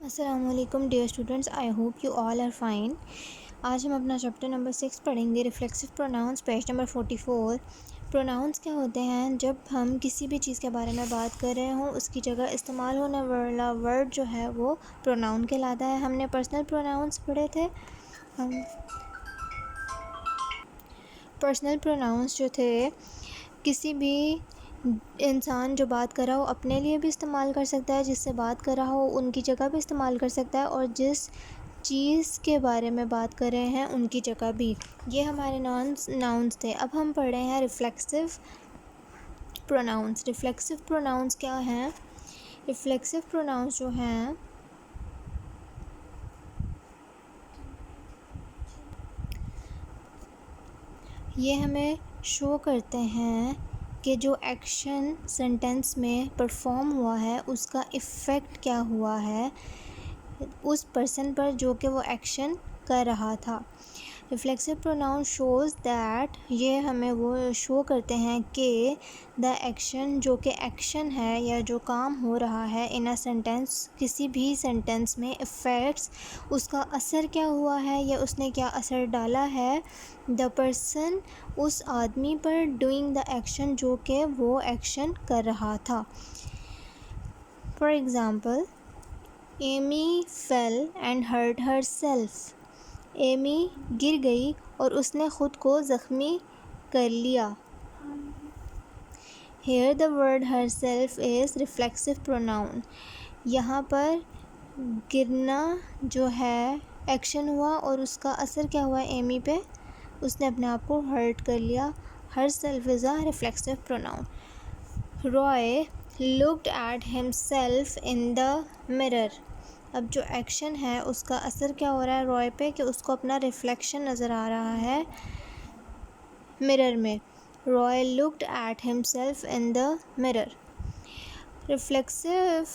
अस्सलामुअलैकुम dear students, I hope you all are fine. आज हम अपना चैप्टर नंबर 6 पढ़ेंगे, reflexive pronouns, page number 44। Pronouns क्या होते हैं? जब हम किसी भी चीज़ के बारे में बात कर रहे हों, उसकी जगह इस्तेमाल होने वाला वर्ड जो है वो प्रोनाउन कहलाता है। हमने पर्सनल प्रोनाउंस पढ़े थे। हम पर्सनल प्रोनाउंस जो थे, किसी भी इंसान जो बात कर रहा हो अपने लिए भी इस्तेमाल कर सकता है, जिससे बात कर रहा हो उनकी जगह भी इस्तेमाल कर सकता है, और जिस चीज़ के बारे में बात कर रहे हैं उनकी जगह भी। ये हमारे नाउन्स थे। अब हम पढ़ रहे हैं रिफ्लेक्सिव प्रोनाउंस। रिफ्लेक्सिव प्रोनाउंस क्या हैं? रिफ्लेक्सिव प्रोनाउंस जो हैं ये हमें शो करते हैं कि जो एक्शन सेंटेंस में परफॉर्म हुआ है उसका इफ़ेक्ट क्या हुआ है उस पर्सन पर जो कि वो एक्शन कर रहा था। रिफ्लेक्सिव प्रोनाउन शोज़ दैट, ये हमें वो शो करते हैं कि द एक्शन, जो कि एक्शन है या जो काम हो रहा है इन अ सेंटेंस, किसी भी सेंटेंस में, इफ़ेक्ट्स, उसका असर क्या हुआ है या उसने क्या असर डाला है द पर्सन, उस आदमी पर, डूइंग द एक्शन, जो कि वो एक्शन कर रहा था। For example, Amy fell and hurt herself. Amy गिर गई और उसने ख़ुद को ज़ख्मी कर लिया। Here the word herself is reflexive pronoun. यहाँ पर गिरना जो है एक्शन हुआ और उसका असर क्या हुआ एमी पे, उसने अपने आप को हर्ट कर लिया। Her self is a reflexive pronoun. Roy looked at himself in the mirror. अब जो एक्शन है उसका असर क्या हो रहा है रॉय पे कि उसको अपना रिफ्लेक्शन नज़र आ रहा है मिरर में। Roy looked at himself in the mirror. Reflexive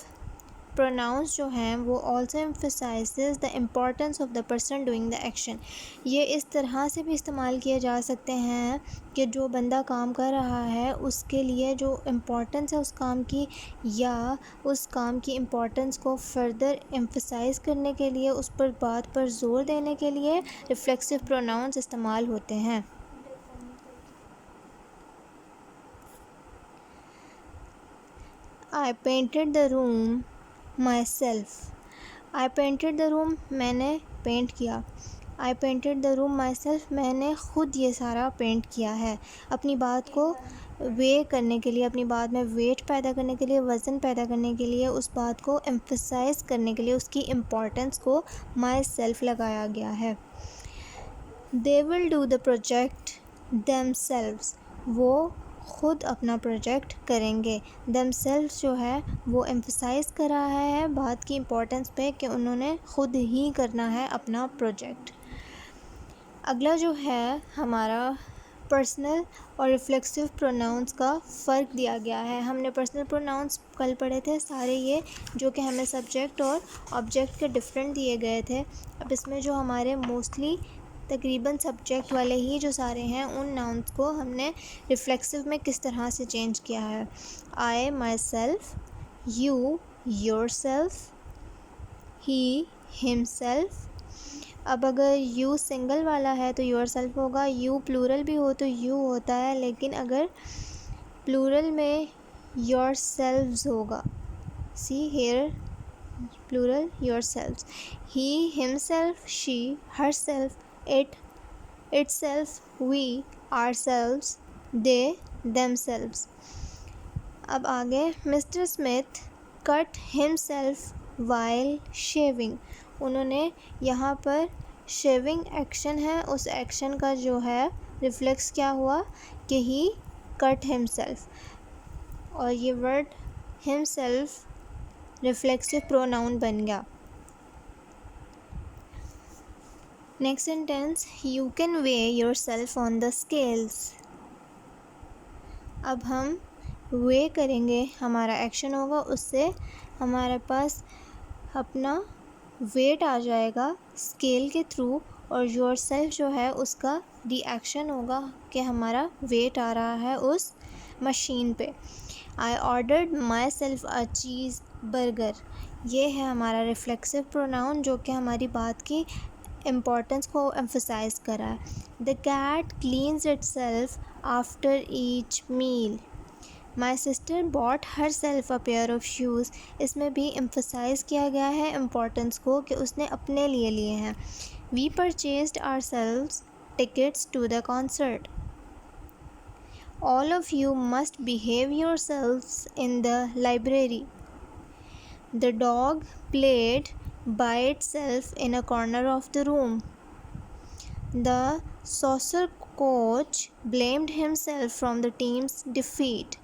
pronouns जो हैं वो also emphasises the importance of the person doing the action. ये इस तरह से भी इस्तेमाल किए जा सकते हैं कि जो बंदा काम कर रहा है उसके लिए जो इम्पोर्टेंस है उस काम की, या उस काम की इम्पोर्टेंस को फर्दर एम्फसाइज करने के लिए, उस पर बात पर ज़ोर देने के लिए रिफ्लेक्सिव प्रोनाउंस इस्तेमाल होते हैं। आई painted the room my self. I painted the room, मैंने पेंट किया। आई painted the room my self, मैंने ख़ुद ये सारा पेंट किया है। अपनी बात को वे करने के लिए, अपनी बात में वेट पैदा करने के लिए, वज़न पैदा करने के लिए, उस बात को एम्फसाइज़ करने के लिए, उसकी इम्पोर्टेंस को माई सेल्फ लगाया गया है। They will do the project themselves, वो ख़ुद अपना प्रोजेक्ट करेंगे। देमसेल्व्स जो है वो एम्फसाइज़ कर रहा है बात की इम्पोर्टेंस पे कि उन्होंने ख़ुद ही करना है अपना प्रोजेक्ट। अगला जो है हमारा पर्सनल और रिफ्लेक्सिव प्रोनाउंस का फ़र्क दिया गया है। हमने पर्सनल प्रोनाउंस कल पढ़े थे सारे, ये जो कि हमें सब्जेक्ट और ऑब्जेक्ट के डिफरेंट दिए गए थे। अब इसमें जो हमारे मोस्टली तकरीबन सब्जेक्ट वाले ही जो सारे हैं उन नाउन्स को हमने रिफ्लेक्सिव में किस तरह से चेंज किया है। I, myself, you, yourself, he, himself. अब अगर यू सिंगल वाला है तो योर सेल्फ होगा, यू प्लूरल भी हो तो यू होता है, लेकिन अगर प्लूरल में योर सेल्व्स होगा। See here plural yourselves. He, himself, she, herself, it, itself, we, ourselves, they, themselves। अब आगे, mister Smith cut himself while shaving. उन्होंने यहाँ पर शेविंग एक्शन है, उस एक्शन का जो है रिफ्लेक्स क्या हुआ कि ही कट हिमसेल्फ, और ये वर्ड हिमसेल्फ रिफ्लेक्सिव प्रोनाउन बन गया। Next sentence, you can way your self on the scales. अब हम वे करेंगे, हमारा एक्शन होगा, उससे हमारे पास अपना वेट आ जाएगा स्केल के थ्रू, और योर सेल्फ जो है उसका रिएक्शन होगा कि हमारा वेट आ रहा है उस मशीन पे। I ordered my self a cheese burger. ये है हमारा रिफ्लेक्सिव प्रोनाउन जो कि हमारी बात की इम्पोर्टेंस को एम्फसाइज कर रहा है। The cat cleans itself after each meal. My sister bought herself a pair of shoes. इसमें भी एम्फसाइज़ किया गया है इम्पोर्टेंस को कि उसने अपने लिए लिए हैं। We purchased ourselves tickets to the concert. All of you must behave yourselves in the library. The dog played by itself in a corner of the room. The saucer coach blamed himself from the team's defeat.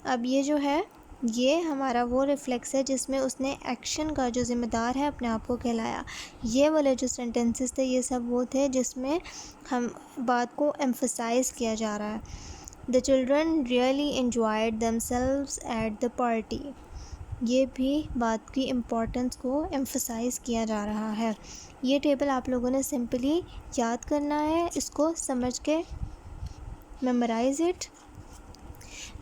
अब ये जो है ये हमारा वो reflex है जिसमें उसने एक्शन का जो ज़िम्मेदार है अपने आप को कहलाया। ये वाले जो सेंटेंसेस थे ये सब वो थे जिसमें हम बात को एम्फसाइज़ किया जा रहा है। The children really enjoyed themselves at the party. ये भी बात की इम्पोर्टेंस को एम्फसाइज़ किया जा रहा है। ये टेबल आप लोगों ने सिंपली याद करना है, इसको समझ के memorise it.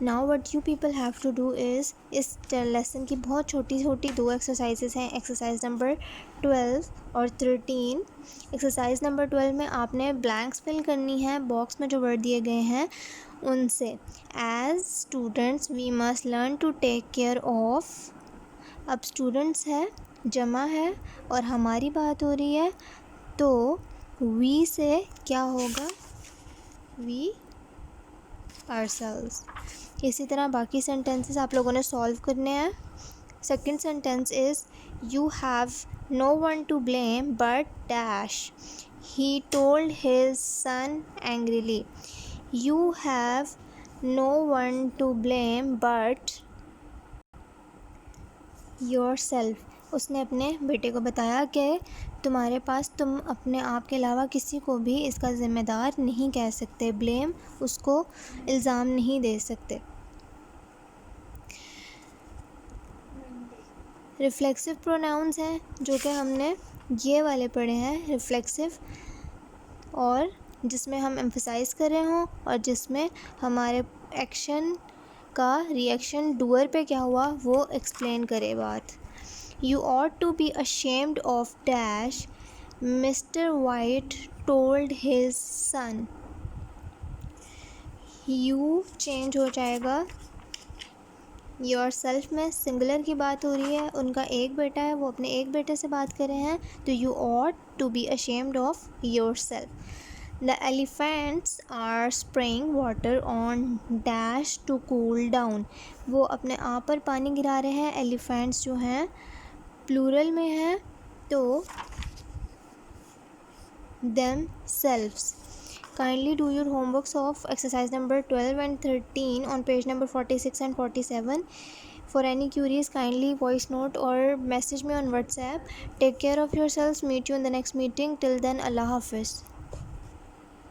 Now what you people have to do is, इस लेसन की बहुत छोटी छोटी 2 एक्सरसाइजेस हैं, एक्सरसाइज नंबर 12 और 13। एक्सरसाइज नंबर 12 में आपने ब्लैंक्स फिल करनी है बॉक्स में जो वर्ड दिए गए हैं उनसे। As students we must learn to take care of. अब स्टूडेंट्स है, जमा है और हमारी बात हो रही है तो वी से क्या होगा, वी ourselves। इसी तरह बाकी सेंटेंसेस आप लोगों ने सॉल्व करने हैं। Second sentence is you have no one to blame but dash, he told his son angrily. You have no one to blame but yourself. उसने अपने बेटे को बताया कि तुम्हारे पास तुम अपने आप के अलावा किसी को भी इसका ज़िम्मेदार नहीं कह सकते, ब्लेम उसको इल्ज़ाम नहीं दे सकते। रिफ्लेक्सिव प्रोनाउंस हैं जो कि हमने ये वाले पढ़े हैं, रिफ्लेक्सिव, और जिसमें हम एम्फसाइज़ कर रहे हों और जिसमें हमारे एक्शन का रिएक्शन डूअर पे क्या हुआ वो एक्सप्लेन करे बात। You ought to be ashamed of dash, Mr. White told his son. You change हो जाएगा, yourself में सिंगुलर की बात हो रही है, उनका एक बेटा है, वो अपने एक बेटे से बात कर रहे हैं, तो you ought to be ashamed of yourself. The elephants are spraying water on dash to cool down. वो अपने आप पर पानी गिरा रहे हैं, एलिफेंट्स जो हैं प्लूरल में है तो themselves. Kindly do your homeworks of exercise number 12 and 13 on page number 46 and 47. For any queries, kindly voice note or message me on WhatsApp. Take care of yourselves. Meet you in the next meeting. Till then, Allah Hafiz.